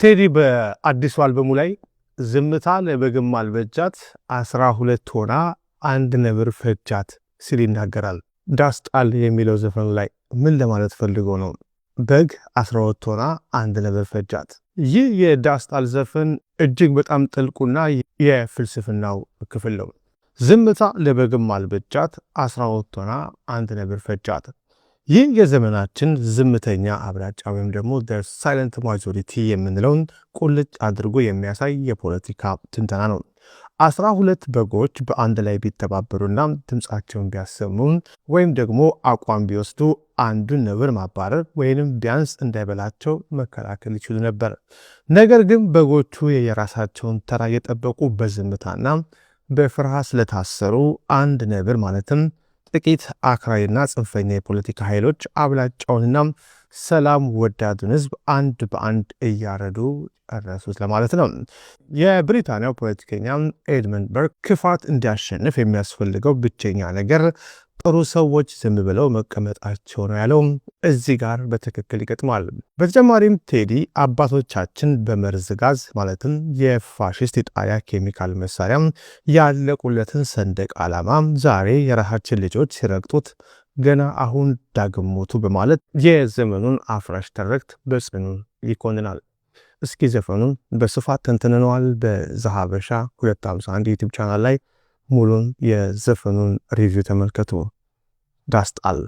ቴዲ በአዲሱ አልበሙ ላይ ዝምታ ለበግም አልበጃት 12 ሆና አንድ ነብር ፈጃት ሲል ይናገራል። ዳስጣል የሚለው ዘፈኑ ላይ ምን ለማለት ፈልጎ ነው? በግ 12 ሆና አንድ ነብር ፈጃት። ይህ የዳስጣል ዘፈን እጅግ በጣም ጥልቁና የፍልስፍናው ክፍል ነው። ዝምታ ለበግም አልበጃት 12 ሆና አንድ ነብር ፈጃት። ይህ የዘመናችን ዝምተኛ አብላጫ ወይም ደግሞ ሳይለንት ማጆሪቲ የምንለውን ቁልጭ አድርጎ የሚያሳይ የፖለቲካ ትንተና ነው። 12 በጎች በአንድ ላይ ቢተባበሩና ድምፃቸውን ቢያሰሙ ወይም ደግሞ አቋም ቢወስዱ አንዱን ነብር ማባረር ወይንም ቢያንስ እንዳይበላቸው መከላከል ይችሉ ነበር። ነገር ግን በጎቹ የራሳቸውን ተራ የጠበቁ በዝምታና በፍርሃት ስለታሰሩ አንድ ነብር ማለትም ጥቂት አክራሪና ጽንፈኛ የፖለቲካ ኃይሎች አብላጫውንና ሰላም ወዳዱን ህዝብ አንድ በአንድ እያረዱ ጨረሱት ለማለት ነው። የብሪታንያው ፖለቲከኛ ኤድመንድ በርክ ክፋት እንዲያሸንፍ የሚያስፈልገው ብቸኛ ነገር ጥሩ ሰዎች ዝም ብለው መቀመጣቸው ነው ያለው እዚህ ጋር በትክክል ይገጥማል። በተጨማሪም ቴዲ አባቶቻችን በመርዝ ጋዝ ማለትም የፋሽስት የጣሊያ ኬሚካል መሳሪያ ያለቁለትን ሰንደቅ ዓላማ ዛሬ የራሳችን ልጆች ሲረግጡት ገና አሁን ዳግም ሞቱ በማለት የዘመኑን አፍራሽ ትርክት በጽኑ ይኮንናል። እስኪ ዘፈኑን በስፋት ተንትነነዋል። በዛሀበሻ 251 ዩቲዩብ ቻናል ላይ ሙሉን የዘፈኑን ሪቪው ተመልከቱ። ዳስጣል